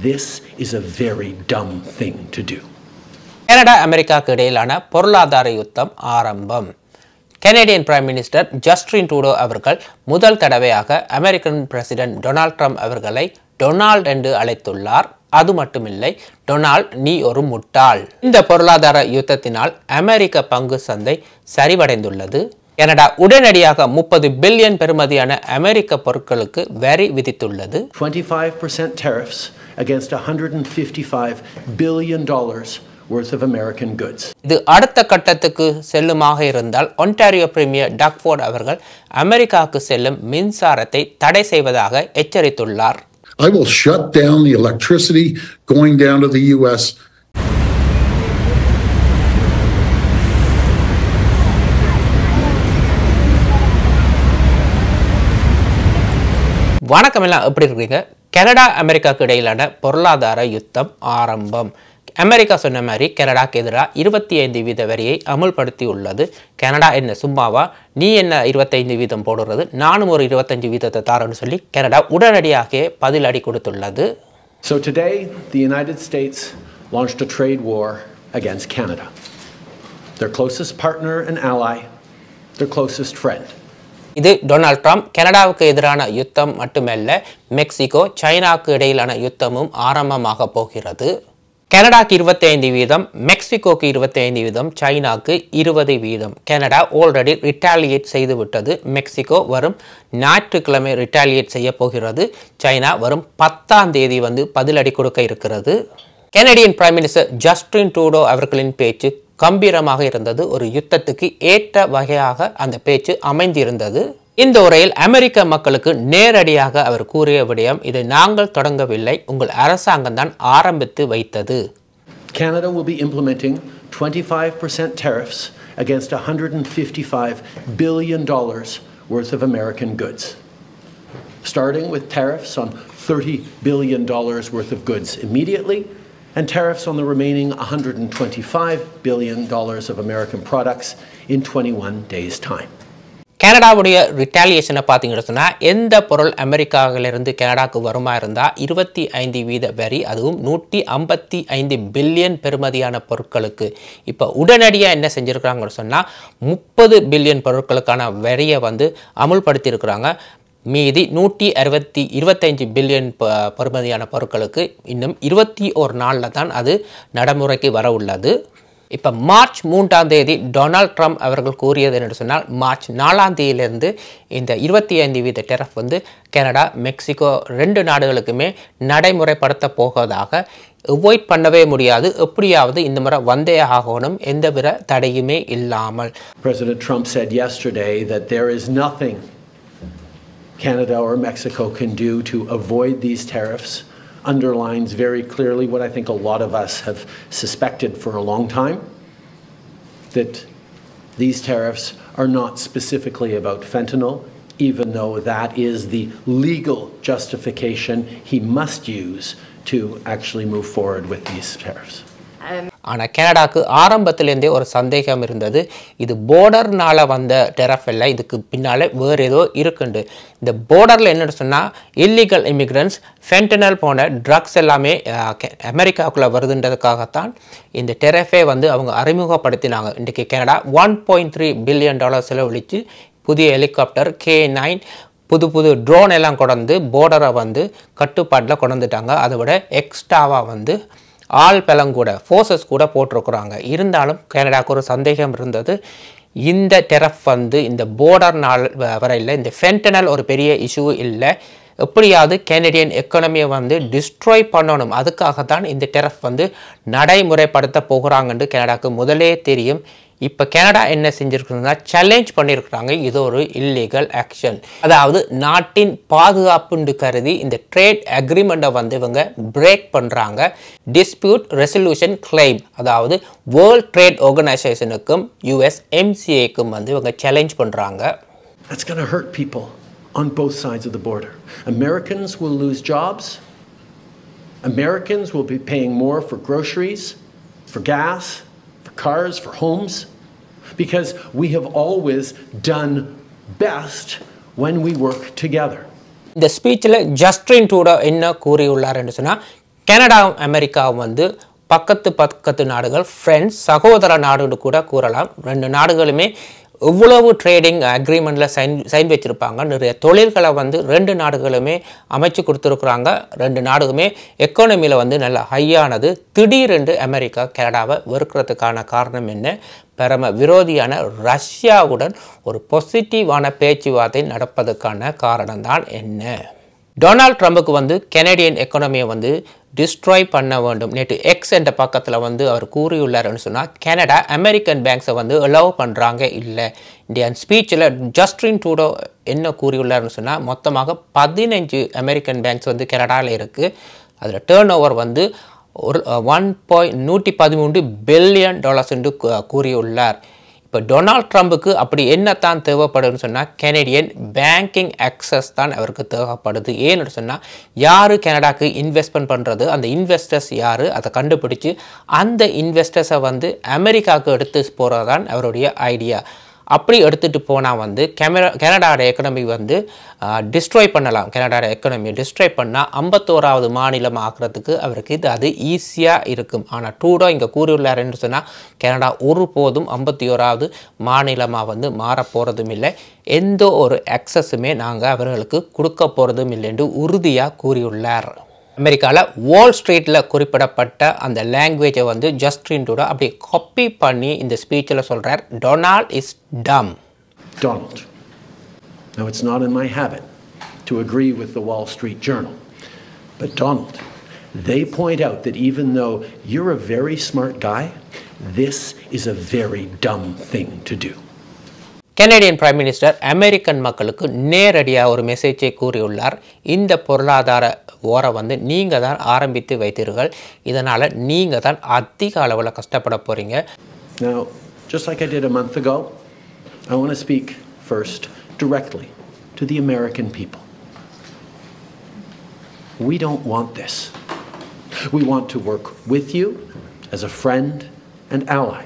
this is a very dumb thing to do. Canada அமெரிக்காவுக்கு இடையிலான பொருளாதார யுத்தம் ஆரம்பம். Canadian prime minister Justin Trudeau அவர்கள் முதல் தடவையாக அமெரிக்கன் பிரசிடென்ட் டொனால்ட் ட்ரம்ப் அவர்களை டொனால்ட் என்று அழைத்துள்ளார். அது மட்டுமில்லை, டொனால்ட் நீ ஒரு முட்டாள். இந்த பொருளாதார யுத்தத்தினால் அமெரிக்க பங்கு சந்தை சரிவடைந்துள்ளது. கனடா உடனடியாக 30 பில்லியன் பெறுமதியான அமெரிக்க பொருட்களுக்கு வரி விதித்துள்ளது. 25% tariffs against $155 billion worth of American goods. இது அடுத்த கட்டத்துக்கு செல்லுமாக இருந்தால் ஒன்டாரியோ பிரீமியர் டக் ஃபோர்ட் அவர்கள் அமெரிக்காவுக்கு செல்லும் மின்சாரத்தை தடை செய்வதாக எச்சரித்துள்ளார். I will shut down the electricity going down to the US. வணக்கம் எல்லாம், எப்படி இருக்கீங்க? கனடா அமெரிக்காவுக்கு இடையிலான பொருளாதார யுத்தம் ஆரம்பம். அமெரிக்கா சொன்ன மாதிரி கனடாக்கு எதிராக 25% வரியை அமுல்படுத்தி உள்ளது. கனடா என்ன சும்மாவா, நீ என்ன 25% போடுறது, நானும் ஒரு 25% தாரன்னு சொல்லி கனடா உடனடியாக பதிலடி கொடுத்துள்ளது. So today the United States launched a trade war against Canada. Their closest partner and ally, their closest friend. இது டொனால்ட் ட்ரம்ப் கனடாவுக்கு எதிரான யுத்தம் மட்டுமல்ல, மெக்சிகோ சைனாவுக்கு இடையிலான யுத்தமும் ஆரம்பமாக போகிறது. கனடாக்கு 25%, மெக்சிகோக்கு 25%, சைனாக்கு 20%. கனடா ஆல்ரெடி ரிட்டாலியேட் செய்துவிட்டது. மெக்சிகோ வரும் ஞாயிற்றுக்கிழமை ரிட்டாலியேட் செய்ய போகிறது. சைனா வரும் 10ஆம் தேதி பதிலடி கொடுக்க இருக்கிறது. Canadian prime minister Justin Trudeau அவர்களின் பேச்சு கம்பீரமாக இருந்தது. ஒரு யுத்தத்துக்கு ஏற்ற வகையாக அந்த பேச்சு அமைந்திருந்தது. இந்த உரையில் அமெரிக்க மக்களுக்கு நேரடியாக அவர் கூறிய விடயம், இதை நாங்கள் தொடங்கவில்லை, உங்கள் அரசாங்கம் தான் ஆரம்பித்து வைத்தது. Canada will be implementing 25% tariffs against $155 billion worth of American goods. Starting with tariffs on $30 billion worth of goods immediately, and tariffs on the remaining $125 billion of American products in 21 days' time. கனடாவுடைய ரிட்டாலியேஷனை பார்த்தீங்கன்னு சொன்னால், எந்த பொருள் அமெரிக்காவிலிருந்து கனடாவுக்கு வருமா இருந்தால் 25% வரி, அதுவும் 155 பில்லியன் பெறுமதியான பொருட்களுக்கு. இப்போ உடனடியாக என்ன செஞ்சுருக்கிறாங்கன்னு சொன்னால், 30 பில்லியன் பொருட்களுக்கான வரியை அமுல்படுத்தியிருக்கிறாங்க. மீதி 125 பில்லியன் பெறுமதியான பொருட்களுக்கு இன்னும் 21 நாளில் தான் அது நடைமுறைக்கு வர உள்ளது. இப்போ மார்ச் 3ஆம் தேதி டொனால்ட் ட்ரம்ப் அவர்கள் கூறியது என்று சொன்னால், மார்ச் 4ஆம் தேதியிலிருந்து இந்த 25% டெரஃப் கனடா மெக்சிகோ 2 நாடுகளுக்குமே நடைமுறைப்படுத்த போவதாக. அவாய்ட் பண்ணவே முடியாது, எப்படியாவது இந்த முறை வந்தே ஆகணும், எந்தவித தடையுமே இல்லாமல். President Trump said yesterday that there is nothing Canada or Mexico can do to avoid these tariffs. Underlines very clearly what I think a lot of us have suspected for a long time, that these tariffs are not specifically about fentanyl, even though that is the legal justification he must use to actually move forward with these tariffs. ஆனால் கனடாவுக்கு ஆரம்பத்திலேருந்தே ஒரு சந்தேகம் இருந்தது, இது போர்டர்னால் வந்த டெரஃப் இல்லை, இதுக்கு பின்னால் வேறு ஏதோ இருக்குண்டு. இந்த போர்டரில் என்னென்னு சொன்னால், இல்லீகல் இமிக்ரன்ஸ், ஃபென்டனல் போன ட்ரக்ஸ் எல்லாமே அமெரிக்காவுக்குள்ளே வருதுன்றதுக்காகத்தான் இந்த டெரஃபே அவங்க அறிமுகப்படுத்தினாங்க. இன்றைக்கி கனடா $1.3 பில்லியன் செலவழித்து புதிய ஹெலிகாப்டர் K9 புது ட்ரோன் எல்லாம் கொண்டு போர்டரை கட்டுப்பாட்டில் கொண்டுட்டாங்க. அதை விட எக்ஸ்ட்ராவாக ஆள் பலங்கூட ஃபோர்ஸஸ் கூட போட்டிருக்கிறாங்க. இருந்தாலும் கனடாவுக்கு ஒரு சந்தேகம் இருந்தது, இந்த டெரஃப் இந்த போர்டர் நாள் வரையில் இந்த ஃபென்டனல் ஒரு பெரிய இஷ்யூ இல்லை, எப்படியாவது கனடியன் எக்கானமியை டிஸ்ட்ராய் பண்ணணும், அதுக்காகத்தான் இந்த டெரஃப் நடைமுறைப்படுத்த போகிறாங்கன்னு கனடாவுக்கு முதலே தெரியும். இப்போ கனடா என்ன செஞ்சுருக்குன்னா, சேலஞ்ச் பண்ணியிருக்கிறாங்க, இது ஒரு இல்லீகல் ஆக்ஷன். அதாவது நாட்டின் பாதுகாப்புன்னு கருதி இந்த ட்ரேட் அக்ரிமெண்ட்டை இவங்க பிரேக் பண்ணுறாங்க. டிஸ்பியூட் ரெசல்யூஷன் கிளைம், அதாவது வேர்ல்ட் ட்ரேட் ஆர்கனைசேஷனுக்கும் USMCAக்கும் இவங்க சேலஞ்ச் பண்ணுறாங்க. That's going to hurt people on both sides of the border. Americans will lose jobs. Americans will be paying more for groceries, for gas, for cars, for homes, because we have always done best when we work together. இந்த ஸ்பீச்சில் Justin Trudeau என்ன கூறியுள்ளார் என்று சொன்னால், Canada அமெரிக்காவும் வந்து பக்கத்து நாடுகள் friends சகோதர நாடுன்னு கூட கூறலாம். ரெண்டு நாடுகளுமே எவ்வளவு ட்ரேடிங் அக்ரிமெண்ட்டில் சைன் வச்சுருப்பாங்க. நிறைய தொழில்களை வந்து ரெண்டு நாடுகளுமே அமைச்சு கொடுத்துருக்குறாங்க. ரெண்டு நாடுகளுமே எக்கானமியில் வந்து நல்ல ஹையானது. திடீரென்று அமெரிக்கா கனடாவை வெறுக்கிறதுக்கான காரணம் என்ன? பரம விரோதியான ரஷ்யாவுடன் ஒரு பாசிட்டிவான பேச்சுவார்த்தை நடப்பதற்கான காரணம்தான் என்ன? டொனால்ட் ட்ரம்புக்கு வந்து கனடியன் எக்கானமியை வந்து டிஸ்ட்ராய் பண்ண வேண்டும். நேற்று எக்ஸ் என்ற பக்கத்தில் வந்து அவர் கூறியுள்ளார்னு சொன்னால் கனடா அமெரிக்கன் பேங்க்ஸை வந்து அலோவ் பண்ணுறாங்க இல்லை. இந்தியன் ஸ்பீச்சில் ஜஸ்டின் ட்ரூடோ என்ன கூறியுள்ளார்னு சொன்னால் மொத்தமாக 15 அமெரிக்கன் பேங்க்ஸ் வந்து கனடாவில் இருக்குது. அதில் டேர்ன் ஓவர் வந்து ஒரு $113 பில்லியன் என்று கூறியுள்ளார். இப்போ டொனால்ட் ட்ரம்புக்கு அப்படி என்னத்தான் தேவைப்படுதுன்னு சொன்னால் கனடியன் பேங்கிங் அக்சஸ் தான் அவருக்கு தேவைப்படுது. ஏன்னு சொன்னால் யார் கனடாக்கு இன்வெஸ்ட்மெண்ட் பண்ணுறது, அந்த இன்வெஸ்டர்ஸ் யார், அதை கண்டுபிடிச்சி அந்த இன்வெஸ்டர்ஸை வந்து அமெரிக்காவுக்கு எடுத்து போகிறது தான் அவருடைய ஐடியா. அப்படி எடுத்துகிட்டு போனால் வந்து கனடாவோட எக்கனமி வந்து டிஸ்ட்ராய் பண்ணலாம். கனடாவோட எக்கனமியை டிஸ்ட்ராய் பண்ணால் 51வது மாநிலம் ஆகிறதுக்கு அவருக்கு அது ஈஸியாக இருக்கும். ஆனால் ட்ரூடோ இங்கே கூறியுள்ளாருன்னு சொன்னால் கனடா ஒருபோதும் 51வது மாநிலமாக வந்து மாறப்போகிறதும் இல்லை, எந்த ஒரு அக்சஸுமே நாங்கள் அவர்களுக்கு கொடுக்க போகிறதும் இல்லை என்று உறுதியாக கூறியுள்ளார். அமெரிக்காவில் வால் ஸ்ட்ரீட்டில் குறிப்பிடப்பட்ட அந்த லாங்குவேஜை வந்து ஜஸ்டின் ட்ரூடோ அப்படி காப்பி பண்ணி இந்த ஸ்பீச்சில் சொல்கிறார். டொனால்ட் இஸ் டம். Donald. Now, it's not in my habit to agree with the Wall Street Journal, but Donald, they point out that even though you're a very smart guy, this is a very dumb thing to do. Canadian prime minister American மக்களுக்கு நேரடியாக ஒரு மெசேஜை கூறியுள்ளார். இந்த பொருளாதார ஓரை வந்து நீங்கள் தான் ஆரம்பித்து வைத்தீர்கள், இதனால் நீங்கள் தான் அதிக அளவில் கஷ்டப்பட போகிறீங்க. Now, just like I did a month ago, I want to speak first directly to the American people. We don't want this. We want to work with you as a friend and ally.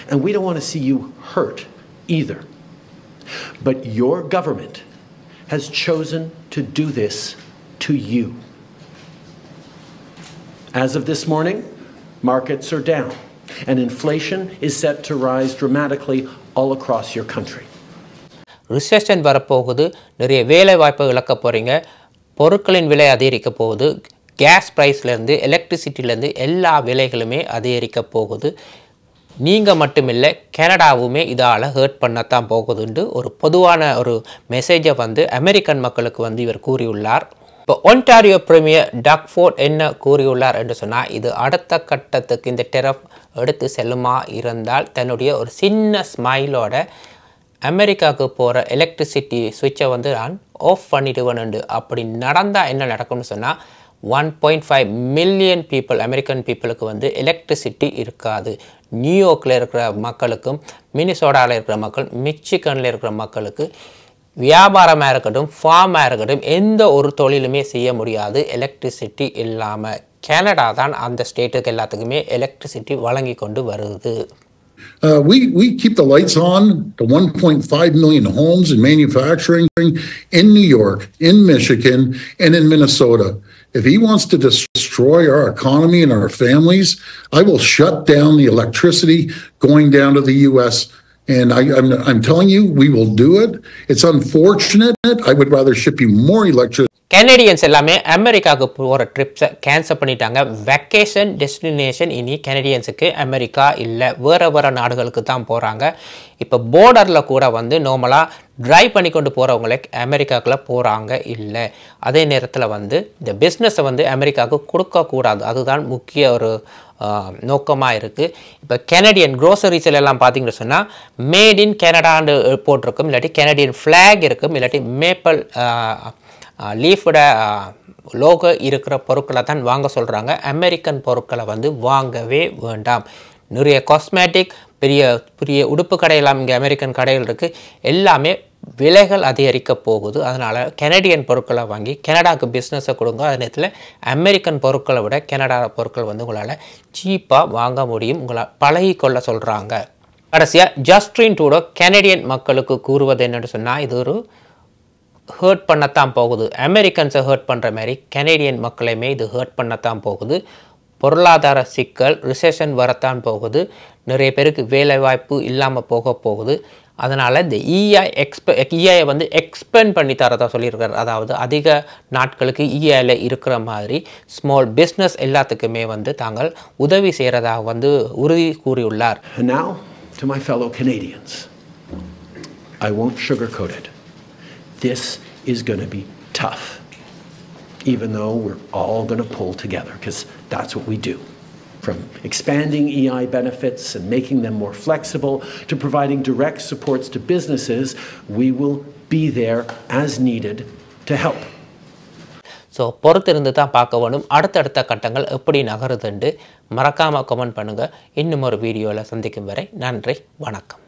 And we don't want to see you hurt either. But your government has chosen to do this to you. As of this morning, markets are down and inflation is set to rise dramatically all across your country. Recession வரப்போகுது, நிறைய வேலை வாய்ப்பை இழக்க போகிறீங்க, பொருட்களின் விலை அதிகரிக்க போகுது, கேஸ் ப்ரைஸ்லேருந்து எலக்ட்ரிசிட்டிலேருந்து எல்லா விலைகளுமே அதிகரிக்க போகுது. நீங்கள் மட்டுமில்லை கனடாவுமே இதால் ஹர்ட் பண்ணத்தான் போகுதுண்டு ஒரு பொதுவான ஒரு மெசேஜை வந்து அமெரிக்கன் மக்களுக்கு வந்து இவர் கூறியுள்ளார். இப்போ ஒன்டாரியோ பிரீமியர் டக் ஃபோர்ட் என்ன கூறியுள்ளார் என்று சொன்னால், இது அடுத்த கட்டத்துக்கு இந்த டெரஃப் எடுத்து செல்லுமா இருந்தால் தன்னுடைய ஒரு சின்ன ஸ்மைலோட அமெரிக்காவுக்கு போகிற எலக்ட்ரிசிட்டி சுவிட்சை வந்து நான் ஆஃப் பண்ணிடுவேன். அப்படி நடந்தால் என்ன நடக்கும்னு சொன்னால் 1.5 மில்லியன் பீப்புள் அமெரிக்கன் பீப்புளுக்கு வந்து எலக்ட்ரிசிட்டி இருக்காது. நியூயார்க்கில் இருக்கிற மக்களுக்கும், மினிசோடாவில் இருக்கிற மக்கள், மிச்சிகனில் இருக்கிற மக்களுக்கு வியாபாரமாக இருக்கட்டும், ஃபார்மாக இருக்கட்டும், எந்த ஒரு தொழிலுமே செய்ய முடியாது எலக்ட்ரிசிட்டி இல்லாமல். கனடா தான் அந்த ஸ்டேட்டுக்கு எல்லாத்துக்குமே எலக்ட்ரிசிட்டி வழங்கி கொண்டு வருது. We keep the lights on to 1.5 million homes and manufacturing in New York, in Michigan, and in Minnesota. If he wants to destroy our economy and our families, I will shut down the electricity going down to the U.S. And I'm telling you, we will do it. It's unfortunate. I would rather ship you more electricity. Canadians எல்லாமே அமெரிக்காவுக்கு போகிற ட்ரிப்ஸை cancel பண்ணிட்டாங்க. Vacation destination இனி கனடியன்ஸுக்கு America இல்லை, வேறு நாடுகளுக்கு தான் போகிறாங்க. இப்போ போர்டரில் கூட வந்து நார்மலாக ட்ரைவ் பண்ணி கொண்டு போகிறவங்களே அமெரிக்காவுக்குள்ளே போகிறாங்க இல்லை. அதே நேரத்தில் வந்து இந்த பிஸ்னஸை வந்து அமெரிக்காவுக்கு கொடுக்கக்கூடாது, அதுதான் முக்கிய ஒரு நோக்கமாக இருக்குது. இப்போ கனடியன் க்ரோசரிஸில் எல்லாம் பார்த்தீங்கன்னு சொன்னால் மேட் இன் கனடான்னு போட்டிருக்கும், இல்லாட்டி கனடியன் ஃப்ளாக் இருக்கும், இல்லாட்டி மேப்பிள் லீஃபோட லோகோ இருக்கிற பொருட்களை தான் வாங்க சொல்கிறாங்க. அமெரிக்கன் பொருட்களை வந்து வாங்கவே வேண்டாம். நிறைய காஸ்மெட்டிக் பெரிய பெரிய உடுப்பு கடையெல்லாம் இங்கே அமெரிக்கன் கடைகள் இருக்குது, எல்லாமே விலைகள் அதிகரிக்க போகுது. அதனால் கனடியன் பொருட்களை வாங்கி கனடாவுக்கு பிஸ்னஸை கொடுங்க. அதே நேரத்தில் அமெரிக்கன் பொருட்களை விட கனடா பொருட்கள் வந்து உங்களால் சீப்பாக வாங்க முடியும், உங்களால் பழகிக்கொள்ள சொல்கிறாங்க. கடைசியாக ஜஸ்டின் ட்ரூடோ கனடியன் மக்களுக்கு கூறுவது என்னென்னு சொன்னால், இது ஒரு ஹர்ட் பண்ணத்தான் போகுது. அமெரிக்கன்ஸை ஹர்ட் பண்ணுற மாதிரி கனேடியன் மக்களையுமே இது ஹர்ட் பண்ணத்தான் போகுது. பொருளாதார சிக்கல், ரிசெஷன் வரத்தான் போகுது. நிறைய பேருக்கு வேலைவாய்ப்பு இல்லாமல் போகுது. அதனால் இந்த இஐயை வந்து எக்ஸ்பெண்ட் பண்ணி தரதா சொல்லியிருக்காரு. அதாவது அதிக நாட்களுக்கு இஐயில் இருக்கிற மாதிரி ஸ்மால் பிஸ்னஸ் எல்லாத்துக்குமே வந்து தாங்கள் உதவி செய்கிறதாக வந்து உறுதி கூறியுள்ளார். And now to my fellow Canadians, I won't sugarcoat it. This is going to be tough, even though we're all going to pull together, because that's what we do. From expanding EI benefits and making them more flexible to providing direct supports to businesses, we will be there as needed to help. So பொறுத்திருந்து தான் பார்க்க வேணும் அடுத்தடுத்த கட்டங்கள் எப்படி நகருதுண்டு. மறக்காமல் comment பண்ணுங்கள். இன்னும் ஒரு வீடியோவில் சந்திக்கும் வரை நன்றி, வணக்கம்.